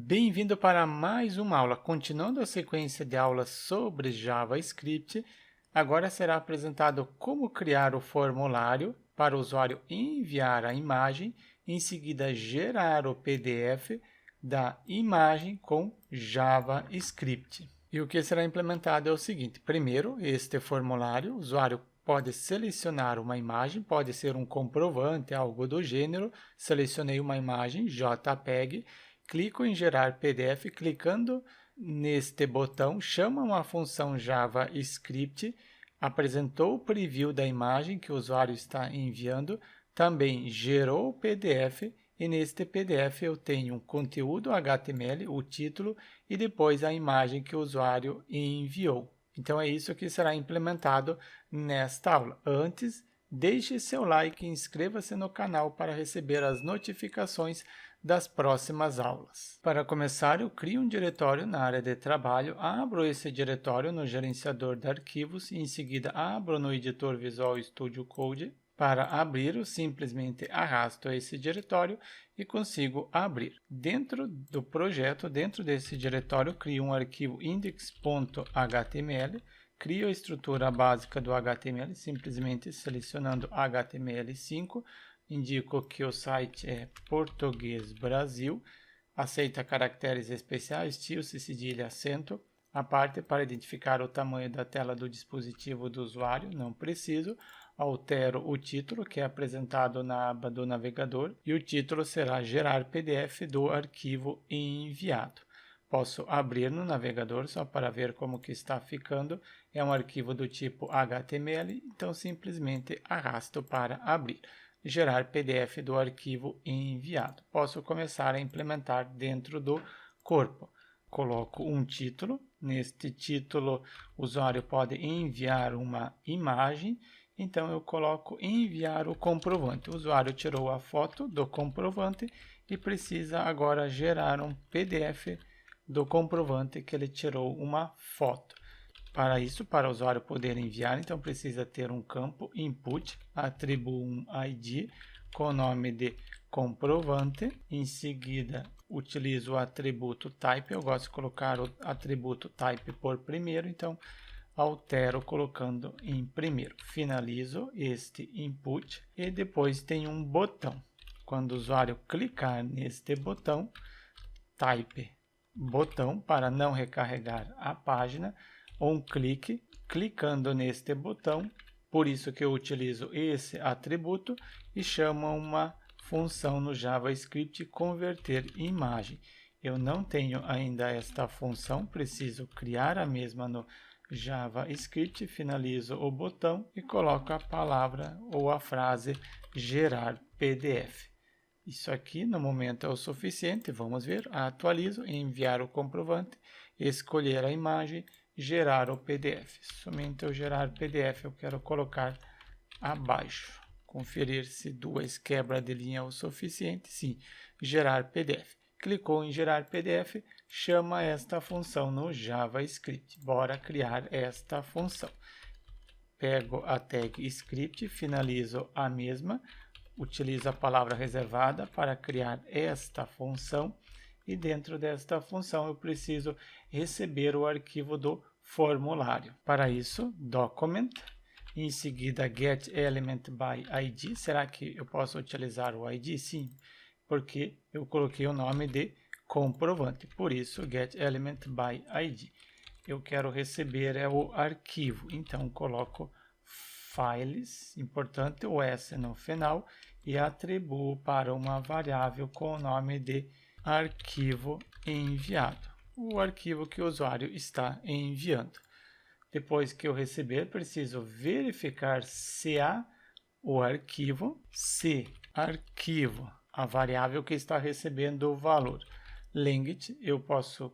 Bem-vindo para mais uma aula. Continuando a sequência de aulas sobre JavaScript, agora será apresentado como criar o formulário para o usuário enviar a imagem, em seguida gerar o PDF da imagem com JavaScript. E o que será implementado é o seguinte: primeiro, este formulário, o usuário pode selecionar uma imagem, pode ser um comprovante, algo do gênero. Selecionei uma imagem JPEG, clico em gerar PDF, clicando neste botão, chama uma função JavaScript, apresentou o preview da imagem que o usuário está enviando, também gerou o PDF e neste PDF eu tenho um conteúdo HTML, o título e depois a imagem que o usuário enviou. Então é isso que será implementado nesta aula. Antes, deixe seu like e inscreva-se no canal para receber as notificações das próximas aulas. Para começar, eu crio um diretório na área de trabalho, abro esse diretório no gerenciador de arquivos e em seguida abro no editor Visual Studio Code. Para abrir, eu simplesmente arrasto esse diretório e consigo abrir. Dentro do projeto, dentro desse diretório, crio um arquivo index.html, crio a estrutura básica do HTML, simplesmente selecionando HTML5, indico que o site é Português Brasil, aceita caracteres especiais, tio-se, cedilha, acento, a parte para identificar o tamanho da tela do dispositivo do usuário, não preciso. Altero o título, que é apresentado na aba do navegador, e o título será gerar PDF do arquivo enviado. Posso abrir no navegador só para ver como que está ficando. É um arquivo do tipo HTML, então simplesmente arrasto para abrir. Gerar PDF do arquivo enviado. Posso começar a implementar dentro do corpo. Coloco um título. Neste título, o usuário pode enviar uma imagem. Então, eu coloco enviar o comprovante. O usuário tirou a foto do comprovante e precisa agora gerar um PDF do comprovante que ele tirou uma foto. Para isso, para o usuário poder enviar, então precisa ter um campo input, atribuo um ID com o nome de comprovante. Em seguida, utilizo o atributo type. Eu gosto de colocar o atributo type por primeiro, então altero colocando em primeiro. Finalizo este input e depois tem um botão. Quando o usuário clicar neste botão, type botão para não recarregar a página, um clique, clicando neste botão, por isso que eu utilizo esse atributo e chamo uma função no JavaScript converter imagem. Eu não tenho ainda esta função, preciso criar a mesma no JavaScript, finalizo o botão e coloco a palavra ou a frase gerar PDF. Isso aqui no momento é o suficiente, vamos ver, atualizo, enviar o comprovante, escolher a imagem, gerar o PDF. Somente o gerar PDF eu quero colocar abaixo. Conferir se duas quebras de linha é o suficiente, sim, gerar PDF. Clicou em gerar PDF, chama esta função no JavaScript. Bora criar esta função. Pego a tag script, finalizo a mesma, utilizo a palavra reservada para criar esta função e dentro desta função eu preciso receber o arquivo do formulário. Para isso, document, em seguida getElementById. Será que eu posso utilizar o ID? Sim, porque eu coloquei o nome de comprovante, por isso getElementById. Eu quero receber o arquivo, então coloco files, importante o S no final, e atribuo para uma variável com o nome de arquivo enviado, o arquivo que o usuário está enviando. Depois que eu receber, preciso verificar se há o arquivo, a variável que está recebendo o valor. Length, eu posso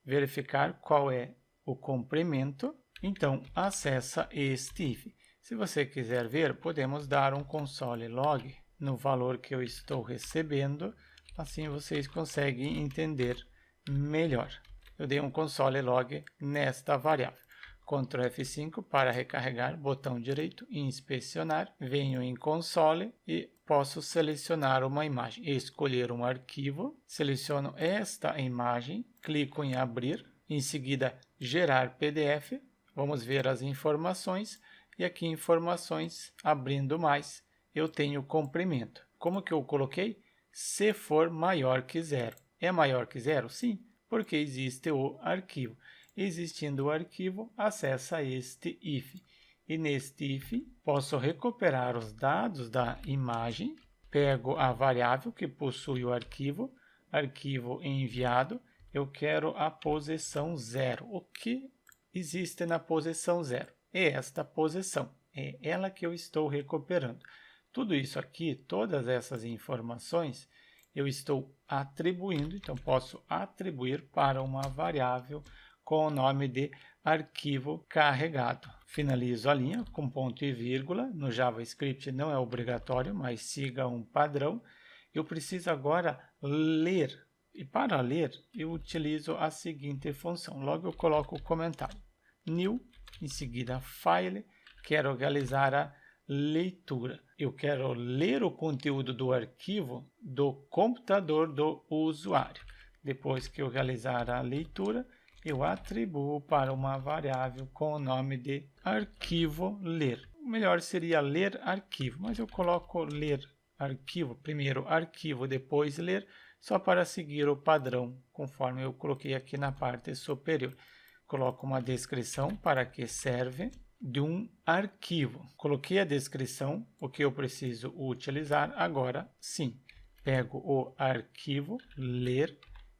verificar qual é o comprimento, então acessa este if. Se você quiser ver, podemos dar um console log no valor que eu estou recebendo, assim vocês conseguem entender melhor. Eu dei um console log nesta variável. Ctrl F5 para recarregar, botão direito, inspecionar, venho em console e posso selecionar uma imagem, escolher um arquivo, seleciono esta imagem, clico em abrir, em seguida gerar PDF, vamos ver as informações e aqui informações, abrindo mais, eu tenho comprimento. Como que eu coloquei? Se for maior que zero. É maior que zero? Sim, porque existe o arquivo. Existindo o arquivo, acessa este if. E neste if, posso recuperar os dados da imagem, pego a variável que possui o arquivo enviado, eu quero a posição 0. O que existe na posição 0? É esta posição, é ela que eu estou recuperando. Tudo isso aqui, todas essas informações, eu estou atribuindo, então posso atribuir para uma variável com o nome de arquivo carregado. Finalizo a linha com ponto e vírgula. No JavaScript não é obrigatório, mas siga um padrão. Eu preciso agora ler. E para ler, eu utilizo a seguinte função. Logo eu coloco o comentário. New, em seguida File, quero realizar a leitura. Eu quero ler o conteúdo do arquivo do computador do usuário. Depois que eu realizar a leitura, eu atribuo para uma variável com o nome de arquivo ler. O melhor seria ler arquivo, mas eu coloco ler arquivo, primeiro arquivo, depois ler, só para seguir o padrão, conforme eu coloquei aqui na parte superior. Coloco uma descrição para que serve de um arquivo. Coloquei a descrição, o que eu preciso utilizar, agora sim. Pego o arquivo, ler,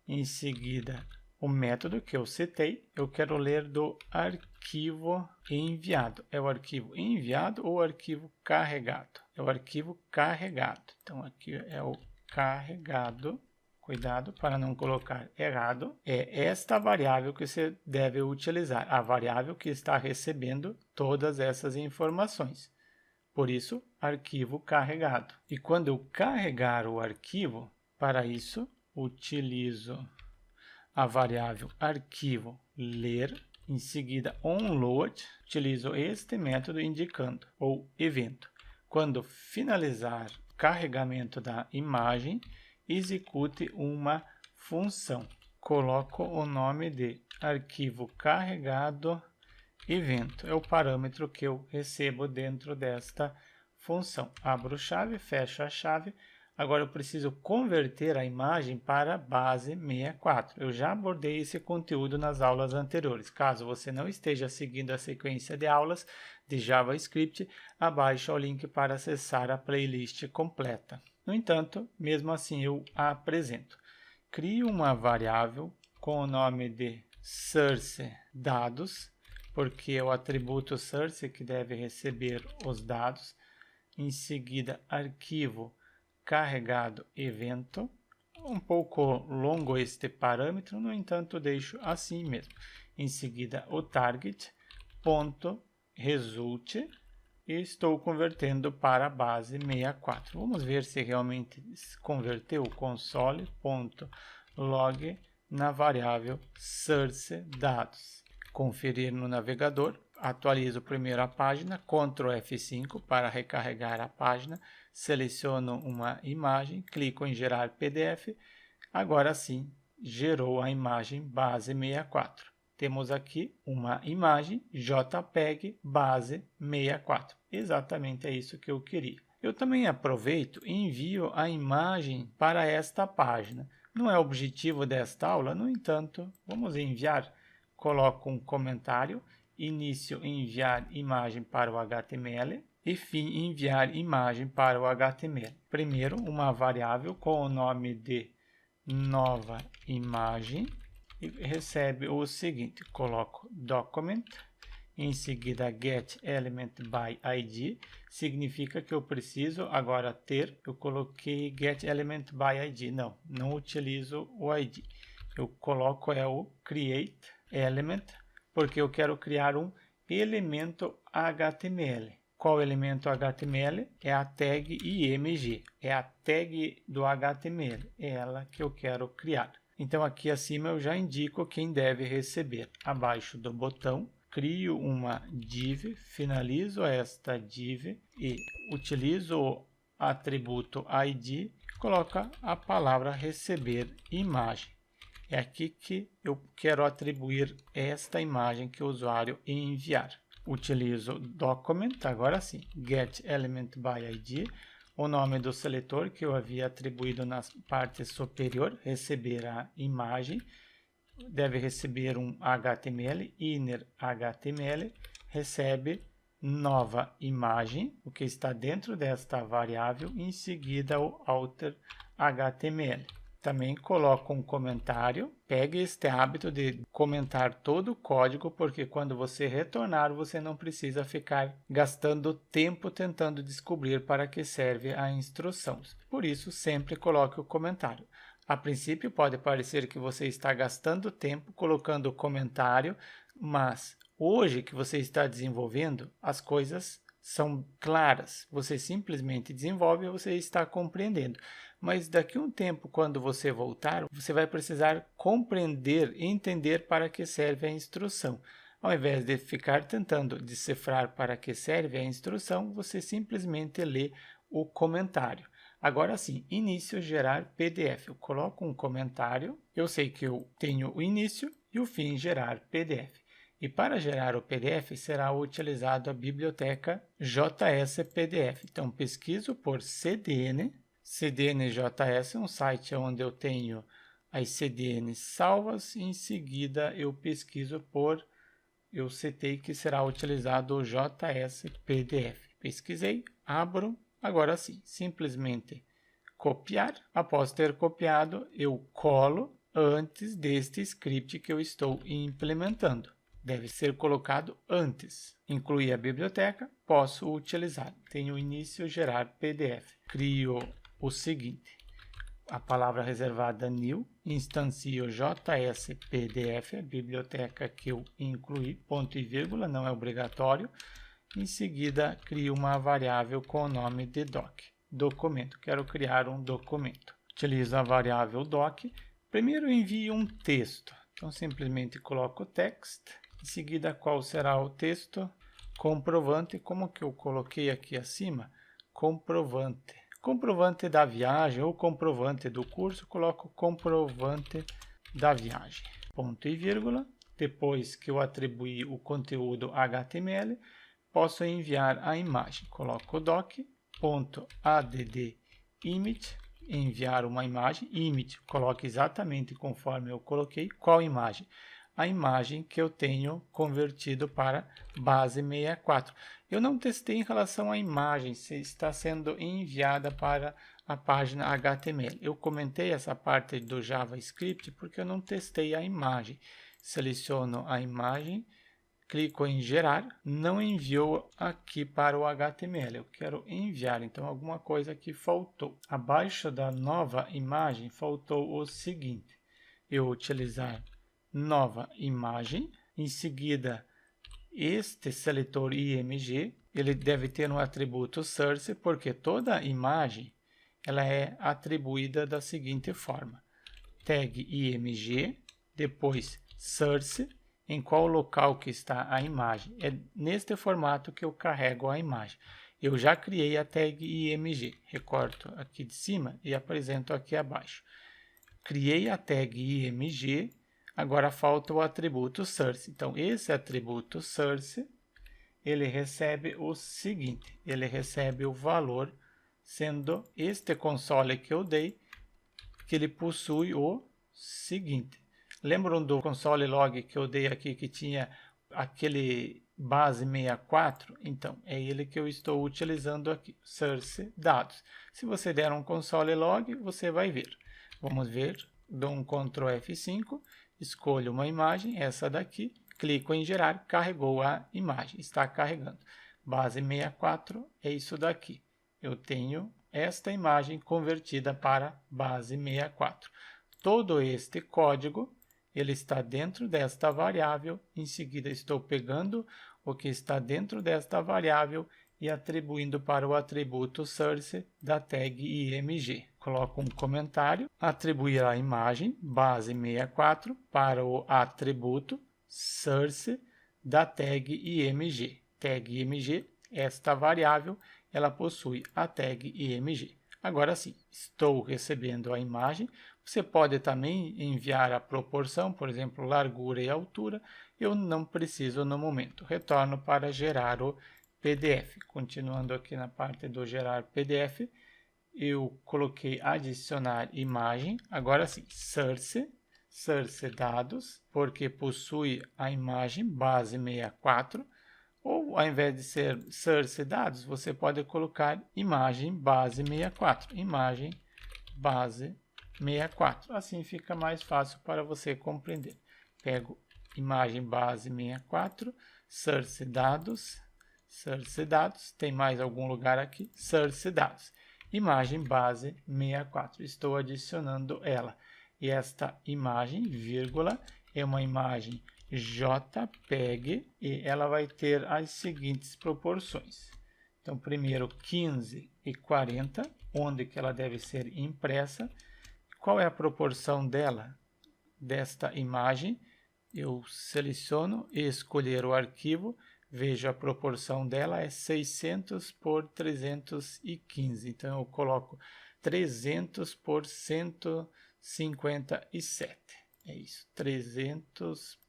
em seguida o método que eu citei, eu quero ler do arquivo enviado. É o arquivo enviado ou o arquivo carregado? É o arquivo carregado. Então, aqui é o carregado. Cuidado para não colocar errado. É esta variável que você deve utilizar, a variável que está recebendo todas essas informações. Por isso, arquivo carregado. E quando eu carregar o arquivo, para isso, utilizo a variável arquivo ler, em seguida onload, utilizo este método indicando, ou evento. Quando finalizar o carregamento da imagem, execute uma função. Coloco o nome de arquivo carregado evento. É o parâmetro que eu recebo dentro desta função. Abro chave, fecho a chave. Agora eu preciso converter a imagem para base 64. Eu já abordei esse conteúdo nas aulas anteriores. Caso você não esteja seguindo a sequência de aulas de JavaScript, abaixe o link para acessar a playlist completa. No entanto, mesmo assim eu a apresento. Crio uma variável com o nome de sourceDados, porque é o atributo source que deve receber os dados. Em seguida, arquivo carregado evento. Um pouco longo este parâmetro, no entanto, deixo assim mesmo. Em seguida, o target, ponto, result, e estou convertendo para a base 64. Vamos ver se realmente converteu o console.log na variável sourceDados. Conferir no navegador, atualizo primeiro a página, Ctrl F5 para recarregar a página, seleciono uma imagem, clico em gerar PDF, agora sim gerou a imagem base 64. Temos aqui uma imagem JPEG base 64. Exatamente é isso que eu queria. Eu também aproveito e envio a imagem para esta página. Não é objetivo desta aula, no entanto, vamos enviar. Coloco um comentário, início enviar imagem para o HTML e fim enviar imagem para o HTML. Primeiro, uma variável com o nome de nova imagem e recebe o seguinte, coloco document, em seguida getElementById, significa que eu preciso agora ter, eu coloquei getElementById, não utilizo o ID, eu coloco o createElement, porque eu quero criar um elemento HTML. Qual elemento HTML? É a tag img, é a tag do HTML, é ela que eu quero criar. Então aqui acima eu já indico quem deve receber. Abaixo do botão, crio uma div, finalizo esta div e utilizo o atributo ID, coloca a palavra receber imagem. É aqui que eu quero atribuir esta imagem que o usuário enviar. Utilizo document, agora sim, getElementById, o nome do seletor que eu havia atribuído na parte superior, receber a imagem, deve receber um HTML, inner HTML, recebe nova imagem, o que está dentro desta variável, em seguida o outer HTML. Também coloco um comentário, pegue este hábito de comentar todo o código, porque quando você retornar, você não precisa ficar gastando tempo tentando descobrir para que serve a instrução. Por isso, sempre coloque o comentário. A princípio, pode parecer que você está gastando tempo colocando o comentário, mas hoje que você está desenvolvendo, as coisas são claras. Você simplesmente desenvolve e você está compreendendo. Mas daqui a um tempo, quando você voltar, você vai precisar compreender e entender para que serve a instrução. Ao invés de ficar tentando decifrar para que serve a instrução, você simplesmente lê o comentário. Agora sim, início gerar PDF. Eu coloco um comentário, eu sei que eu tenho o início e o fim gerar PDF. E para gerar o PDF será utilizado a biblioteca JS-PDF. Então pesquiso por CDN. CDNJS é um site onde eu tenho as CDNs salvas e em seguida eu pesquiso por, eu citei que será utilizado o JS-PDF. Pesquisei, abro, agora sim, simplesmente copiar. Após ter copiado, eu colo antes deste script que eu estou implementando. Deve ser colocado antes. Incluir a biblioteca, posso utilizar. Tenho início gerar PDF. Crio o seguinte, a palavra reservada new, instancio JS-PDF, a biblioteca que eu incluí, ponto e vírgula, não é obrigatório. Em seguida, crio uma variável com o nome de doc. Documento, quero criar um documento. Utilizo a variável doc. Primeiro envio um texto, então simplesmente coloco text. Em seguida, qual será o texto? Comprovante, como que eu coloquei aqui acima? Comprovante. Comprovante da viagem ou comprovante do curso, coloco comprovante da viagem. Ponto e vírgula. Depois que eu atribuí o conteúdo HTML, posso enviar a imagem. Coloco doc.add_image, enviar uma imagem. Image, coloque exatamente conforme eu coloquei. Qual imagem? A imagem que eu tenho convertido para base 64. Eu não testei em relação à imagem, se está sendo enviada para a página HTML. Eu comentei essa parte do JavaScript porque eu não testei a imagem. Seleciono a imagem, clico em gerar, não enviou aqui para o HTML. Eu quero enviar, então alguma coisa aqui faltou. Abaixo da nova imagem faltou o seguinte, eu utilizar nova imagem, em seguida este seletor IMG, ele deve ter um atributo source, porque toda imagem ela é atribuída da seguinte forma, tag IMG, depois source, em qual local que está a imagem. É neste formato que eu carrego a imagem. Eu já criei a tag IMG, recorto aqui de cima e apresento aqui abaixo. Criei a tag IMG, agora falta o atributo source. Então, esse atributo source, ele recebe o seguinte, ele recebe o valor, sendo este console que eu dei, que ele possui o seguinte. Lembram do console log que eu dei aqui, que tinha aquele base 64? Então, é ele que eu estou utilizando aqui, source dados. Se você der um console log, você vai ver. Vamos ver, dou um Ctrl F5, escolho uma imagem, essa daqui, clico em gerar, carregou a imagem, está carregando. Base 64 é isso daqui. Eu tenho esta imagem convertida para base 64. Todo este código, ele está dentro desta variável, em seguida estou pegando o que está dentro desta variável e atribuindo para o atributo source da tag IMG. Coloco um comentário, atribuir a imagem base 64 para o atributo source da tag img. Tag img, esta variável, ela possui a tag img. Agora sim, estou recebendo a imagem. Você pode também enviar a proporção, por exemplo, largura e altura. Eu não preciso no momento. Retorno para gerar o PDF. Continuando aqui na parte do gerar PDF, eu coloquei adicionar imagem. Agora sim, source dados, porque possui a imagem base 64. Ou, ao invés de ser source dados, você pode colocar imagem base 64. Imagem base 64. Assim fica mais fácil para você compreender. Pego imagem base 64, source dados, tem mais algum lugar aqui? Source dados. Imagem base 64. Estou adicionando ela. E esta imagem, vírgula, é uma imagem JPEG e ela vai ter as seguintes proporções. Então, primeiro 15 e 40, onde que ela deve ser impressa. Qual é a proporção dela, desta imagem? Eu seleciono e escolher o arquivo, vejo a proporção dela é 600 por 315. Então, eu coloco 300 por 157. É isso, 300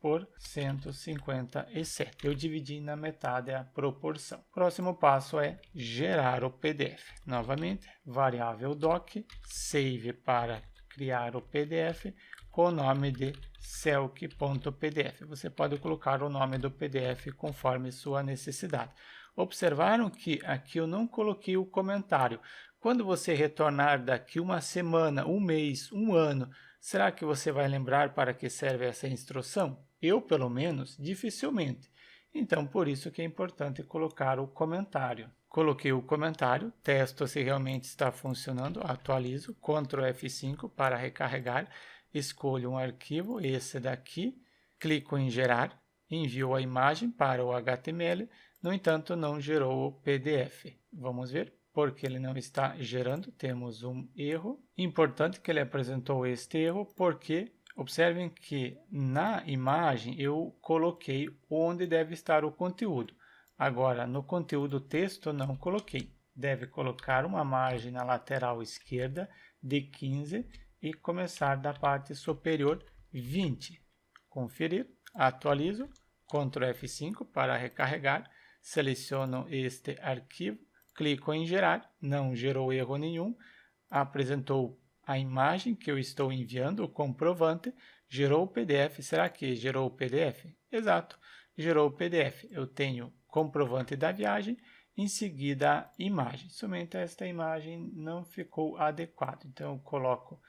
por 157. Eu dividi na metade a proporção. Próximo passo é gerar o PDF. Novamente, variável doc, save para criar o PDF com o nome de selc.pdf. Você pode colocar o nome do PDF conforme sua necessidade. Observaram que aqui eu não coloquei o comentário. Quando você retornar daqui uma semana, um mês, um ano, será que você vai lembrar para que serve essa instrução? Eu, pelo menos, dificilmente. Então, por isso que é importante colocar o comentário. Coloquei o comentário, testo se realmente está funcionando, atualizo, Ctrl F5 para recarregar, escolho um arquivo, esse daqui, clico em gerar, envio a imagem para o HTML, no entanto, não gerou o PDF. Vamos ver. Porque ele não está gerando, temos um erro. Importante que ele apresentou este erro, porque observem que na imagem eu coloquei onde deve estar o conteúdo. Agora, no conteúdo texto, não coloquei. Deve colocar uma margem na lateral esquerda de 15 e começar da parte superior 20. Conferir, atualizo, Ctrl F5 para recarregar, seleciono este arquivo, clico em gerar, não gerou erro nenhum, apresentou a imagem que eu estou enviando, o comprovante, gerou o PDF. Será que gerou o PDF? Exato, gerou o PDF. Eu tenho comprovante da viagem, em seguida a imagem. Somente esta imagem não ficou adequada, então eu coloco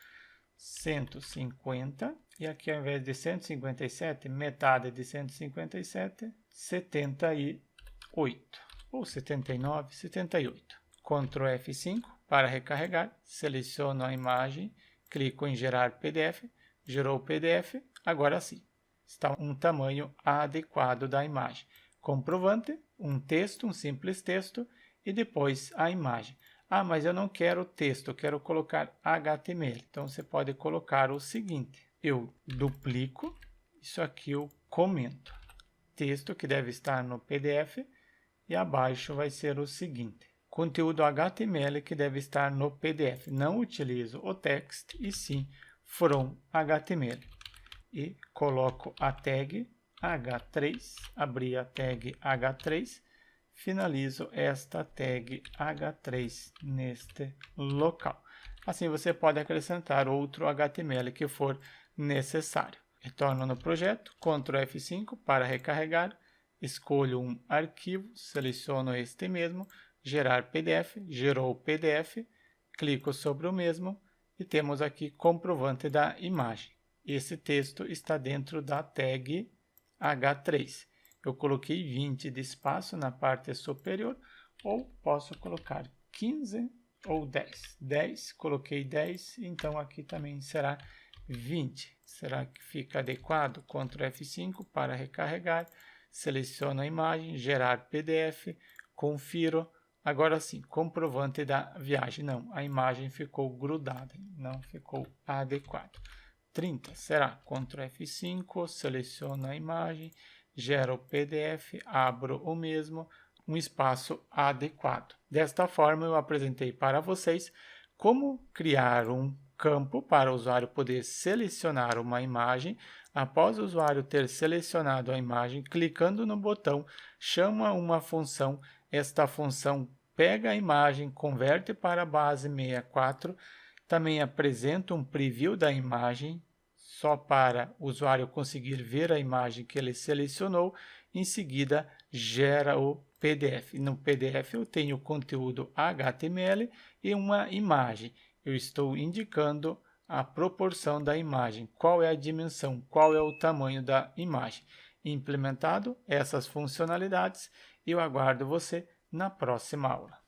150 e aqui ao invés de 157, metade de 157, 78. Ou 79, 78. Ctrl F5 para recarregar, seleciono a imagem, clico em gerar PDF, gerou o PDF, agora sim, está um tamanho adequado da imagem. Comprovante, um texto, um simples texto e depois a imagem. Ah, mas eu não quero texto, eu quero colocar HTML. Então, você pode colocar o seguinte, eu duplico, isso aqui eu comento. Texto que deve estar no PDF, e abaixo vai ser o seguinte, conteúdo HTML que deve estar no PDF. Não utilizo o text e sim from HTML. E coloco a tag H3, abri a tag H3, finalizo esta tag H3 neste local. Assim você pode acrescentar outro HTML que for necessário. Retorno no projeto, Ctrl F5 para recarregar, escolho um arquivo, seleciono este mesmo, gerar PDF, gerou o PDF, clico sobre o mesmo e temos aqui comprovante da imagem. Esse texto está dentro da tag H3. Eu coloquei 20 de espaço na parte superior ou posso colocar 15 ou 10. 10, coloquei 10, então aqui também será 20. Será que fica adequado? Ctrl F5 para recarregar. Seleciono a imagem, gerar PDF, confiro. Agora sim, comprovante da viagem. Não, a imagem ficou grudada, não ficou adequado. 30, será? Ctrl F5, seleciono a imagem, gera o PDF, abro o mesmo, um espaço adequado. Desta forma, eu apresentei para vocês como criar um campo para o usuário poder selecionar uma imagem. Após o usuário ter selecionado a imagem, clicando no botão, chama uma função. Esta função pega a imagem, converte para a base 64, também apresenta um preview da imagem, só para o usuário conseguir ver a imagem que ele selecionou. Em seguida, gera o PDF. No PDF eu tenho conteúdo HTML e uma imagem. Eu estou indicando a proporção da imagem, qual é a dimensão, qual é o tamanho da imagem. Implementado essas funcionalidades, eu aguardo você na próxima aula.